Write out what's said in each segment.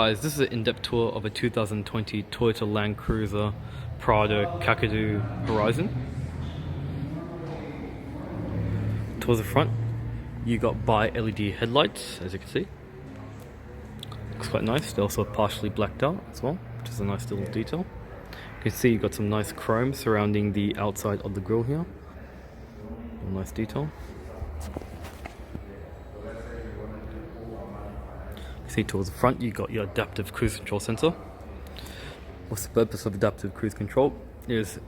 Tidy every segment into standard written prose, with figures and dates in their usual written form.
Guys, this is an in-depth tour of a 2020 Toyota Landcruiser Prado Kakadu Horizon. Towards the front, you got bi-LED headlights, as you can see. Looks quite nice. They're also partially blacked out as well, which is a nice little detail. You can see you've got some nice chrome surrounding the outside of the grille here. A nice detail. See, towards the front you got your adaptive cruise control sensor. What's the purpose of adaptive cruise control? Is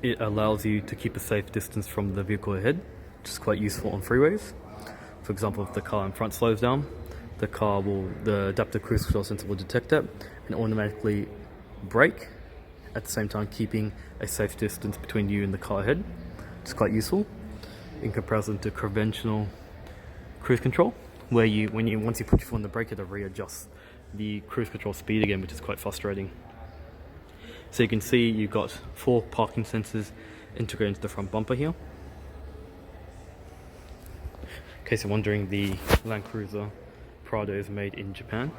it allows you to keep a safe distance from the vehicle ahead, which is quite useful on freeways. For example, if the car in front slows down, the adaptive cruise control sensor will detect that and automatically brake, at the same time keeping a safe distance between you and the car ahead. It's quite useful in comparison to conventional cruise control, where once you put your foot on the brake, it'll readjust the cruise control speed again, which is quite frustrating. So you can see you've got 4 parking sensors integrated into the front bumper here. In case you're wondering, the Landcruiser Prado is made in Japan.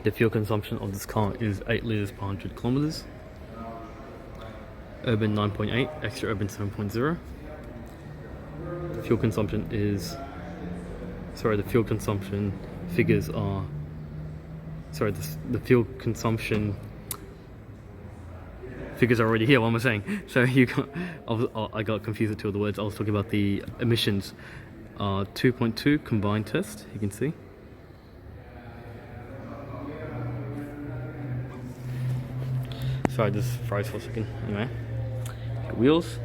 The fuel consumption of this car is 8 litres per 100 kilometers. Urban 9.8, extra urban 7.0. The fuel consumption figures are the fuel consumption figures are already here. What am I saying? So I got confused with two of the words. I was talking about the emissions. 2.2 combined test, you can see. Sorry, this froze for a second. Anyway, wheels.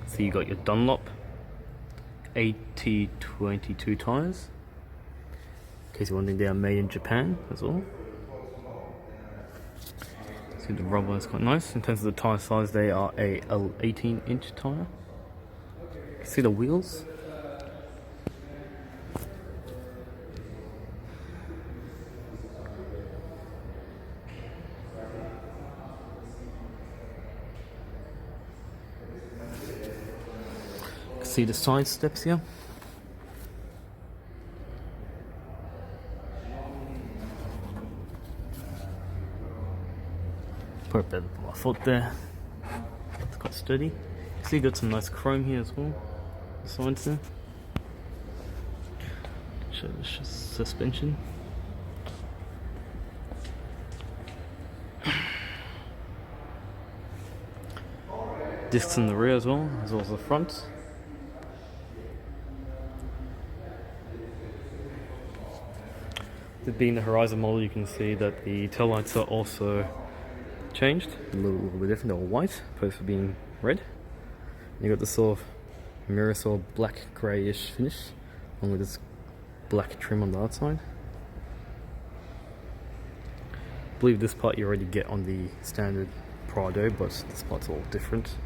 So you got your Dunlop AT22 tires. In case you're wondering, they are made in Japan as well. See, the rubber is quite nice. In terms of the tire size, they are a 18-inch tire. You can see the wheels. See the side steps here. Put a bit of my foot there. It's quite sturdy. See, you got some nice chrome here as well. The sides there. Show the suspension. Discs in the rear as well as the front. Being the Horizon model, you can see that the tail lights are also changed, a little bit different. They're white, opposed to being red. You got this sort of mirror black greyish finish, along with this black trim on the outside. I believe this part you already get on the standard Prado, but this part's all different.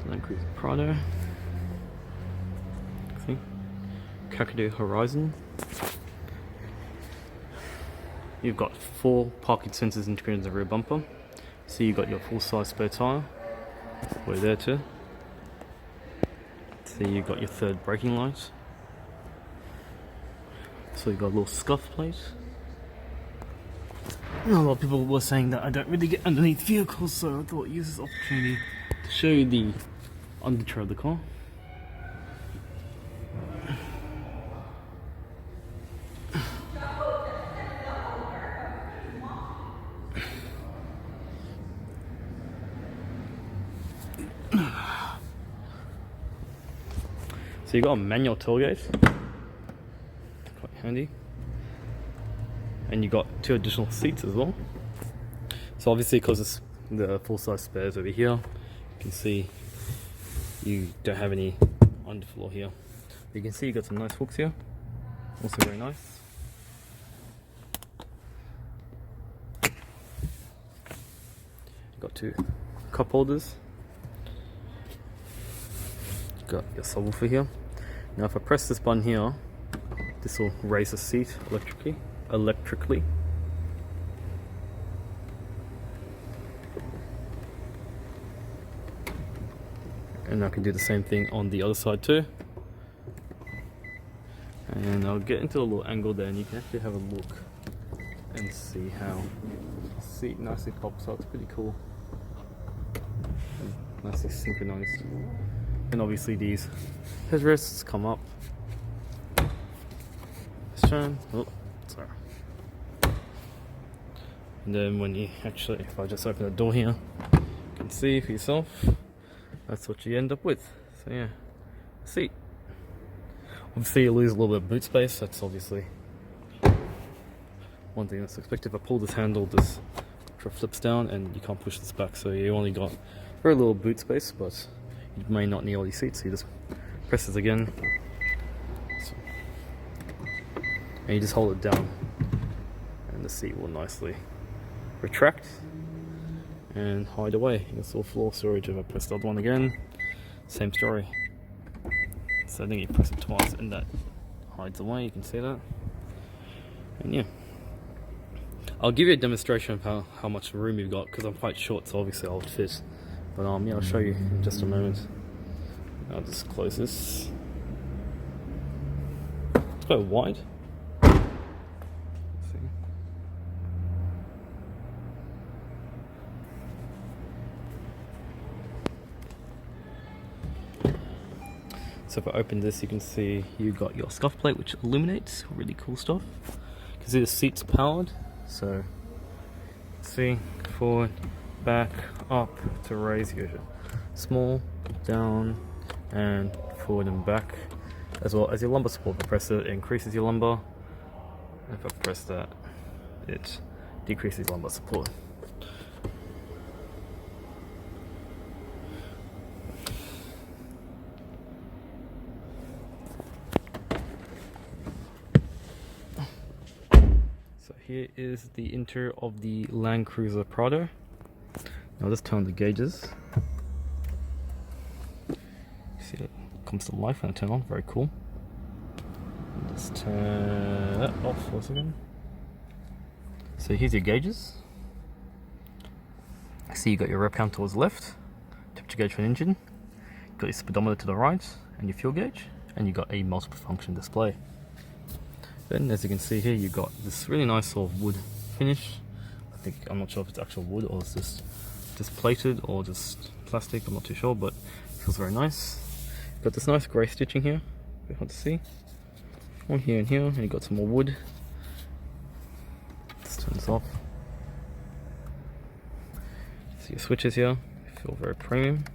Landcruiser Prado. Kakadu Horizon. You've got 4 parking sensors integrated in the rear bumper. So you've got your full-size spare tyre. We're there too. So you've got your third braking light. So you've got a little scuff plate. A lot of people were saying that I don't really get underneath vehicles, so I thought I'd use this opportunity to show you the undertray of the car. So you got a manual tailgate, quite handy, and you got 2 additional seats as well. So obviously, because it's the full-size spares over here, you can see you don't have any underfloor here. But you can see you got some nice hooks here, also very nice. You got 2 cup holders. Got your subwoofer here. Now if I press this button here, This will raise the seat electrically. And I can do the same thing on the other side too. And I'll get into a little angle there, and you can actually have a look and see how the seat nicely pops out. It's pretty cool. And nicely synchronized. And obviously these headrests come up. Let's turn. Oh, sorry. And then when you actually, if I just open the door here, you can see for yourself, that's what you end up with. So yeah, seat. Obviously you lose a little bit of boot space, that's obviously one thing that's expected. If I pull this handle, this flips down and you can't push this back, so you only got very little boot space, but you may not need all these seats, so you just press this again. So, and you just hold it down and the seat will nicely retract and hide away. It's all floor storage. If I press the other one again, same story. So I think you press it twice and that hides away, you can see that. And yeah, I'll give you a demonstration of how much room you've got, because I'm quite short, so obviously I'll fit. But yeah, I'll show you in just a moment. I'll just close this. It's quite wide. Let's see. So if I open this, you can see you got your scuff plate, which illuminates. Really cool stuff. You can see the seat's powered. So see, forward, back, up to raise your small, down, and forward and back, as well as your lumbar support. If I press it, it increases your lumbar. If I press that, it decreases lumbar support. So here is the interior of the Landcruiser Prado. Now let's turn on the gauges. See, it comes to life when I turn on. Very cool. Let's turn that off for a second. So here's your gauges. See, you got your rep count towards the left, temperature gauge for an engine, you got your speedometer to the right, and your fuel gauge, and you got a multiple function display. Then, as you can see here, you got this really nice sort of wood finish. I'm not sure if it's actual wood or it's just plated or just plastic. I'm not too sure, but it feels very nice. Got this nice grey stitching here. Bit hard to see. One here and here, and you got some more wood. Let's turn this off. See your switches here. Feel very premium.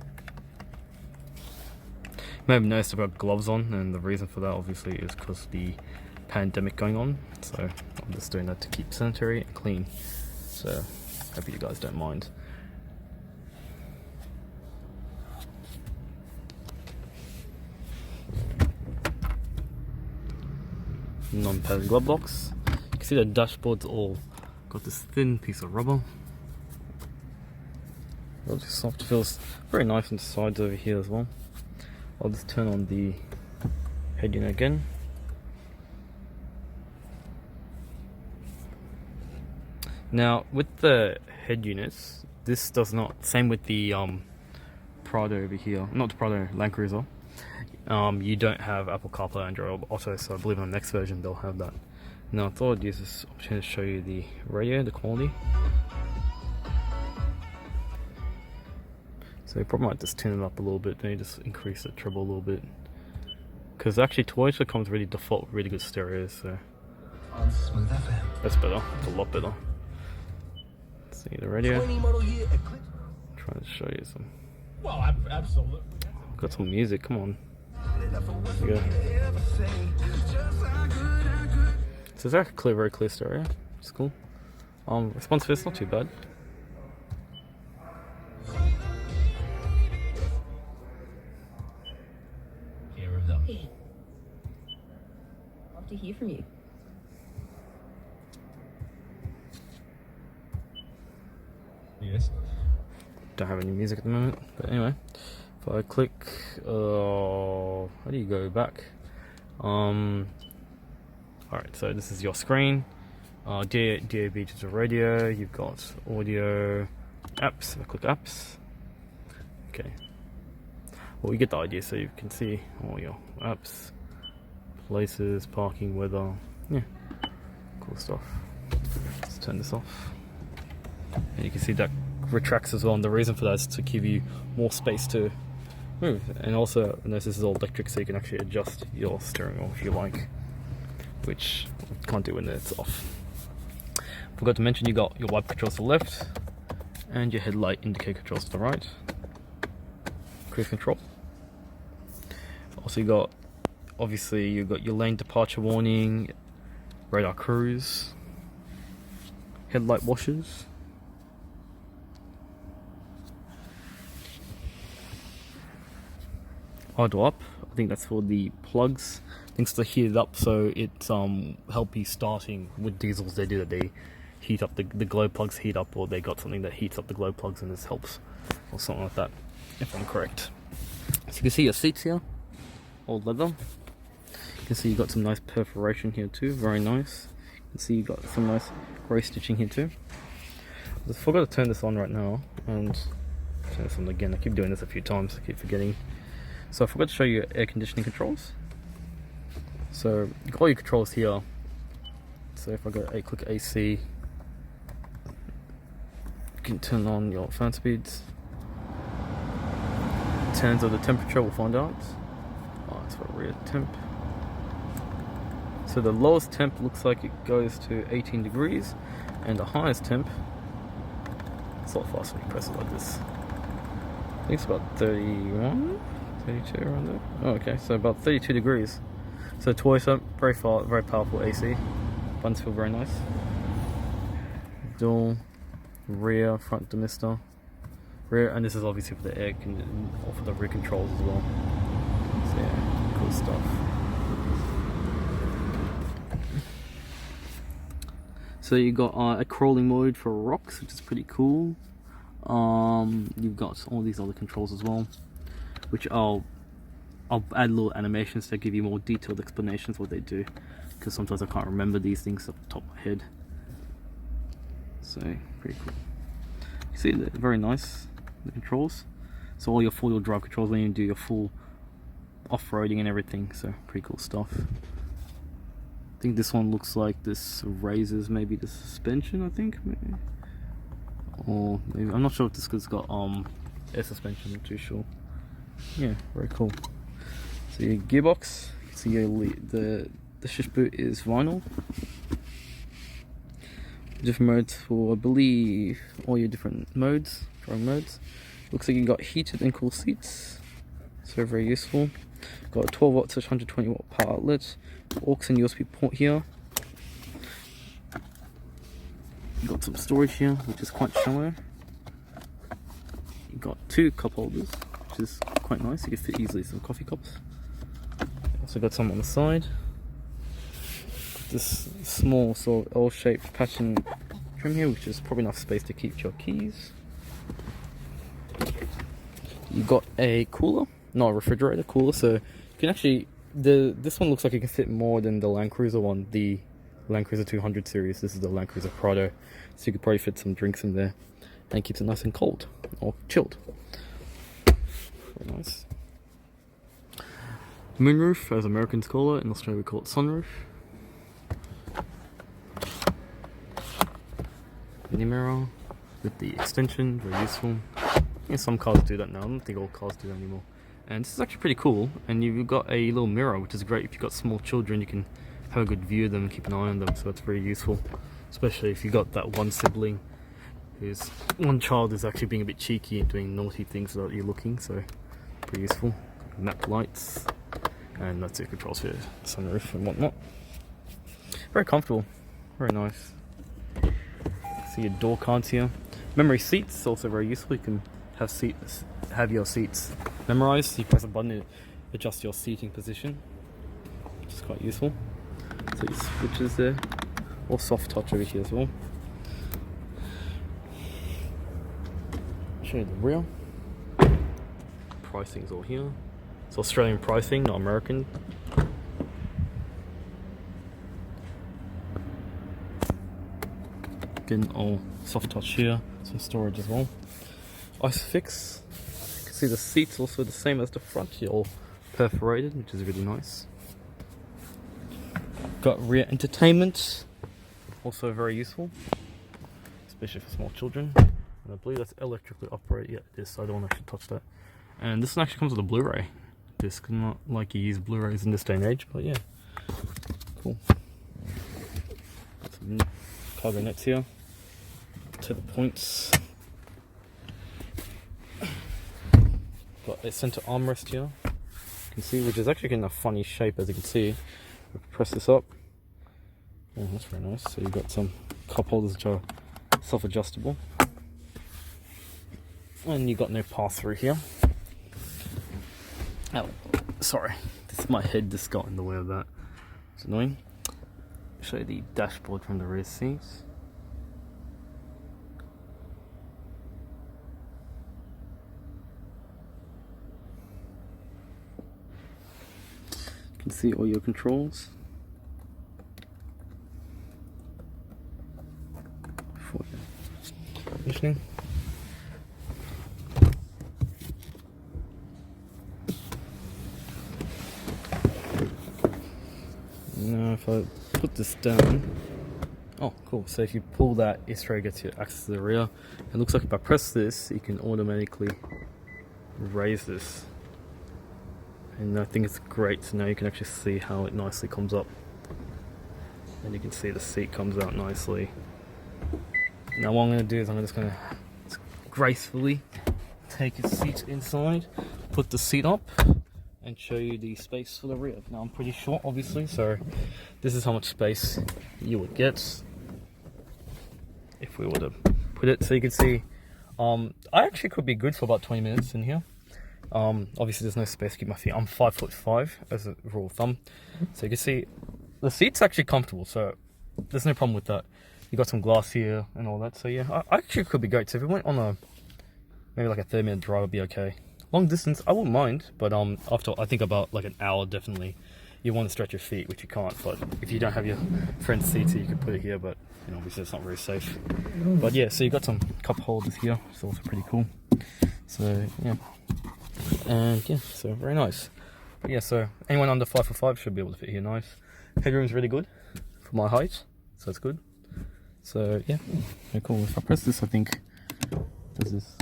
You may have noticed I've got gloves on, and the reason for that obviously is because the pandemic going on, so I'm just doing that to keep sanitary and clean, so hope you guys don't mind. Non-padded glove box. You can see the dashboard's all got this thin piece of rubber. Really soft, feels very nice on the sides over here as well. I'll just turn on the head unit again. Now with the head units, this does not, same with the Prado over here, not the Prado, Landcruiser, you don't have Apple CarPlay, Android Auto, so I believe in the next version they'll have that. Now I thought I'd use this opportunity to show you the radio, the quality. So you probably might just tune it up a little bit, maybe just increase the treble a little bit. Because actually Toyota comes really default with really good stereos, so that's better, it's a lot better. See the radio. Trying to show you some. Well, absolutely. Got some music. Come on. There you go. So it's actually clear, very clear stereo. It's cool. Responsiveness not too bad. Hear of them. Hey. Love to hear from you. Yes. Don't have any music at the moment, but anyway, if I click, how do you go back? Alright, so this is your screen. DAB is a radio. You've got audio, apps. I click apps. Okay. Well, you get the idea. So you can see all your apps, places, parking, weather. Yeah, cool stuff. Let's turn this off. And you can see that retracts as well. And the reason for that is to give you more space to move. And also, notice this is all electric, so you can actually adjust your steering wheel if you like, which you can't do when it's off. Forgot to mention you got your wiper controls to the left and your headlight indicator controls to the right. Cruise control. Also you got, obviously you got your lane departure warning, radar cruise, headlight washers. Idle up, I think that's for the plugs. Things to heat it up, so it's help you starting with diesels. They do that, they heat up the glow plugs, heat up, or they got something that heats up the glow plugs and this helps, or something like that, if I'm correct. So you can see your seats here, all leather. You can see you got some nice perforation here too, very nice. You can see you got some nice grey stitching here too. I just forgot to turn this on right now, and turn this on again. I keep doing this a few times, I keep forgetting. So I forgot to show you air conditioning controls. So you got all your controls here. So if I go click AC, you can turn on your fan speeds. Turns of the temperature, we'll find out. Oh, it's for rear temp. So the lowest temp looks like it goes to 18 degrees, and the highest temp, it's a lot faster when you press it like this. I think it's about 31, 32 around there. Oh, okay, so about 32 degrees. So Toyota, very powerful AC. Buttons feel very nice. Dual, rear, front demister, rear, and this is obviously for the air or for the rear controls as well. So yeah, cool stuff. So you got a crawling mode for rocks, which is pretty cool. You've got all these other controls as well, which I'll add little animations to give you more detailed explanations what they do, because sometimes I can't remember these things off the top of my head. So pretty cool. You see, they're very nice, the controls. So all your four-wheel drive controls when you do your full off-roading and everything. So pretty cool stuff. I think this one looks like this raises maybe the suspension. I think maybe, or maybe I'm not sure if this has got air suspension. I'm not too sure. Yeah, very cool. So your gearbox, you can see the shift boot is vinyl. Different modes for, I believe, all your different modes, driving modes. Looks like you got heated and cool seats, so very useful. Got a 12 watt / 120 watt power outlet, aux and USB port here. You got some storage here, which is quite shallow. You got two cup holders, which is quite nice. You can fit easily some coffee cups. Also got some on the side. This small sort of L-shaped pattern trim here, which is probably enough space to keep your keys. You got a cooler, not a refrigerator, cooler. So you can actually this one looks like it can fit more than the Landcruiser one, the Landcruiser 200 series. This is the Landcruiser Prado, so you could probably fit some drinks in there, and it keeps it nice and cold or chilled. Very nice. Moonroof, as Americans call it. In Australia we call it sunroof. Mini mirror with the extension, very useful. Yeah, some cars do that now. I don't think all cars do that anymore. And this is actually pretty cool. And you've got a little mirror, which is great if you've got small children. You can have a good view of them and keep an eye on them. So that's very useful, especially if you've got that one sibling who's one child is actually being a bit cheeky and doing naughty things without you looking. So pretty useful. Map lights, and that's it. Controls for sunroof and whatnot. Very comfortable, very nice. See your door cards here. Memory seats, also very useful. You can have your seats memorized. You press a button to adjust your seating position, which is quite useful. So your switches there, or soft touch over here as well. Show you the rear. Pricing's all here. It's Australian pricing, not American. Getting all soft touch here, some storage as well. Isofix. You can see the seats also the same as the front here, all perforated, which is really nice. Got rear entertainment, also very useful, especially for small children. And I believe that's electrically operated. Yeah, it is, so I don't want to actually touch that. And this one actually comes with a Blu-ray disc, not like you use Blu-rays in this day and age, but yeah, cool. Some cargo nets here, to the points. Got a center armrest here, you can see, which is actually in a funny shape, as you can see. Press this up. Oh, that's very nice. So you've got some cup holders which are self-adjustable. And you've got no pass-through here. Oh, sorry. My head just got in the way of that. It's annoying. Show you the dashboard from the rear seats. You can see all your controls. For your conditioning. Now if I put this down, oh cool, so if you pull that, it straight gets you access to the rear. It looks like if I press this, you can automatically raise this. And I think it's great, so now you can actually see how it nicely comes up. And you can see the seat comes out nicely. Now what I'm going to do is I'm just going to gracefully take a seat inside, put the seat up, and show you the space for the rear. Now I'm pretty short, obviously, so this is how much space you would get if we were to put it. So you can see, I actually could be good for about 20 minutes in here. Obviously there's no space to keep my feet. I'm 5'5" as a rule of thumb. So you can see the seat's actually comfortable, so there's no problem with that. You got some glass here and all that, so yeah, I actually could be great. So if we went on a, maybe like a 30-minute drive, I'd be okay. Long distance, I wouldn't mind, but after I think about like an hour, definitely you want to stretch your feet, which you can't. But if you don't have your front seat, you can put it here, but you know, obviously it's not very safe. But yeah, so you got some cup holders here, it's also pretty cool. So yeah, and yeah, so very nice. But yeah, so anyone under 5'5" should be able to fit here nice. Headroom's really good for my height, so it's good. So yeah, very cool. If I press this, I think does this.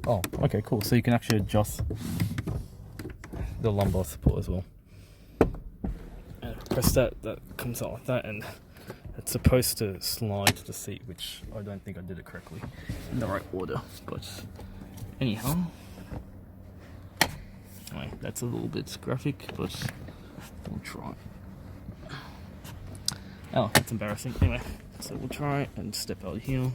Oh, okay, cool. So you can actually adjust the lumbar support as well. And if I press that, that comes out like that, and it's supposed to slide to the seat, which I don't think I did it correctly in the right order. But anyhow, anyway, that's a little bit graphic, but we'll try. Oh, that's embarrassing. Anyway, so we'll try and step out here.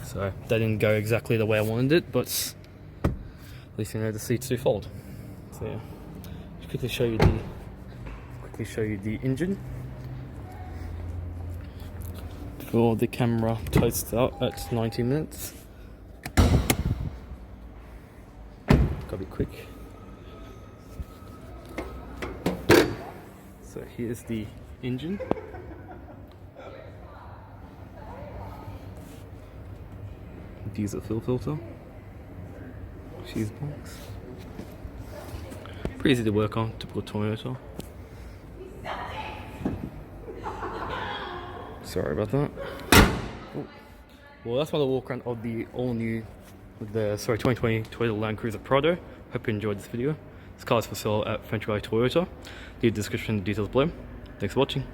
So that didn't go exactly the way I wanted it, but at least you know the seats do fold. So yeah, just quickly show you the engine before the camera toasts out at 90 minutes. Gotta be quick. So here's the engine. Diesel fuel filter, fuse box. Pretty easy to work on, typical Toyota. Sorry about that. Ooh. Well, that's my little walk around of the all-new, 2020 Toyota Landcruiser Prado. Hope you enjoyed this video. This car is for sale at French Guy Toyota. Leave the description details below. Thanks for watching.